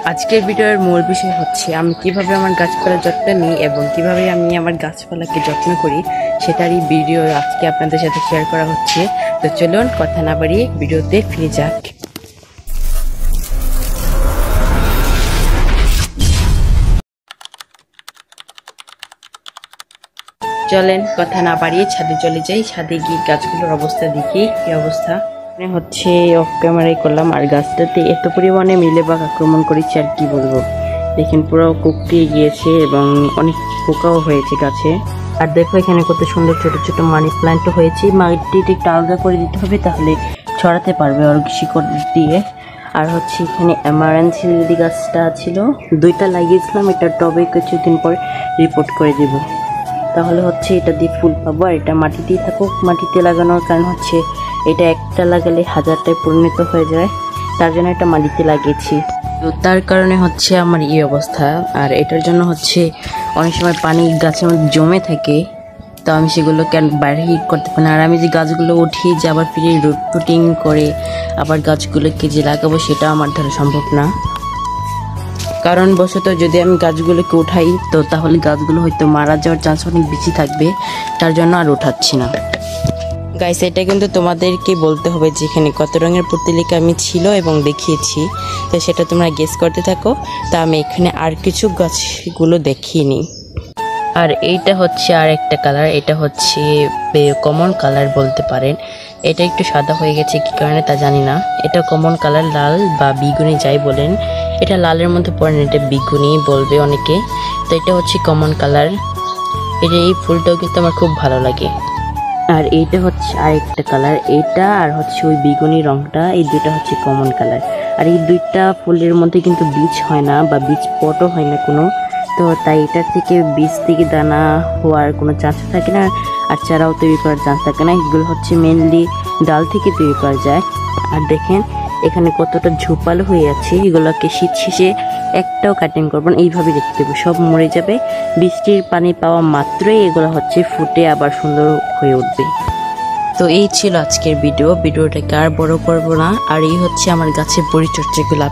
আজকের ভিডিওর মূল বিষয় হচ্ছে আমি কিভাবে আমার গাছপালার যত্ন নিই এবং কিভাবে আমি আমার গাছপালাকে যত্ন করি সেটারই ভিডিও আজকে আপনাদের সাথে শেয়ার করা হচ্ছে। তো চলুন কথা না বাড়িয়ে ভিডিওতে ফিরে যাক। চলেন কথা না বাড়িয়ে ছাদে চলে যাই। ছাদে গিয়ে গাছগুলোর অবস্থা দেখি কি অবস্থা। হচ্ছে অফ ক্যামেরাই করলাম। আর গাছটাতে এত পরিমাণে মিলেবাগ আক্রমণ করেছে আর কি বলবো। দেখেন পুরো কুকড়িয়ে গিয়েছে এবং অনেক পোকাও হয়েছে গাছে। আর দেখো এখানে কত সুন্দর ছোট ছোট মানি প্ল্যান্টও হয়েছে। মাটিটা একটু আলগা করে দিতে হবে, তাহলে ছড়াতে পারবে আর শিকড় দিয়ে। আর হচ্ছে এখানে অ্যামারান্থ লিলি গাছটা ছিল, দুইটা লাগিয়েছিলাম। এটা টবে কিছুদিন পর রিপোর্ট করে দেব, তাহলে হচ্ছে এটা দিয়ে ফুল পাবো। আর এটা মাটিতেই থাকুক। মাটিতে লাগানোর কারণ হচ্ছে এটা একটা লাগালে হাজারটায় পরিণত হয়ে যায়, তার জন্য এটা মাটিতে লাগিয়েছি। তো তার কারণে হচ্ছে আমার এই অবস্থা। আর এটার জন্য হচ্ছে অনেক সময় পানি গাছের মধ্যে জমে থাকে, তো আমি সেগুলোকে বাইরে করতে পারি না। আর আমি যে গাছগুলো উঠিয়ে যে আবার ফিরে রুটিং করে আবার গাছগুলোকে যে লাগাবো সেটা আমার দ্বারা সম্ভব না। কারণবশত যদি আমি গাছগুলোকে উঠাই তো তাহলে গাছগুলো হয়তো মারা যাওয়ার চান্স অনেক বেশি থাকবে, তার জন্য আর উঠাচ্ছি না। গাইস, এটা কিন্তু তোমাদেরকে বলতে হবে যে এখানে কত রঙের পুর্তিলিকা আমি ছিল এবং দেখিয়েছি, তো সেটা তোমরা গেস করতে থাকো। তা আমি এখানে আর কিছু গাছগুলো দেখিনি। আর এইটা হচ্ছে আর একটা কালার, এটা হচ্ছে কমন কালার বলতে পারেন। এটা একটু সাদা হয়ে গেছে কি কারণে তা জানি না। এটা কমন কালার, লাল বা বেগুনি যাই বলেন। এটা লালের মধ্যে পড়ে না, এটা বেগুনি বলবে অনেকে। তো এটা হচ্ছে কমন কালার। এই ফুলটাও কিন্তু আমার খুব ভালো লাগে। আর এইটা হচ্ছে আরেকটা কালার, এটা আর হচ্ছে ওই বেগুনি রংটা, এই দুইটা হচ্ছে কমন কালার। আর এই দুইটা ফুলের মধ্যে কিন্তু বীজ হয় না বা বীজ পটও হয় না কোনো, তো তাই এটার থেকে বীজ থেকে দানা হওয়ার কোনো চান্স থাকে না, আর চারাও তৈরি করার চান্স থাকে না। এগুলো হচ্ছে মেনলি ডাল থেকে তৈরি করা যায়। আর দেখেন এখানে কতটা ঝোপালো হয়ে আছে, এগুলোকে শীত শেষে একটাও কাটিং করবো না, এইভাবে রেখে দেবো, সব মরে যাবে। বৃষ্টির পানি পাওয়া মাত্রই এগুলো হচ্ছে ফুটে আবার সুন্দর হয়ে উঠবে। তো এই ছিল আজকের ভিডিওটাকে আর বড় করবো না। আর এই হচ্ছে আমার গাছের পরিচর্যাগুলো।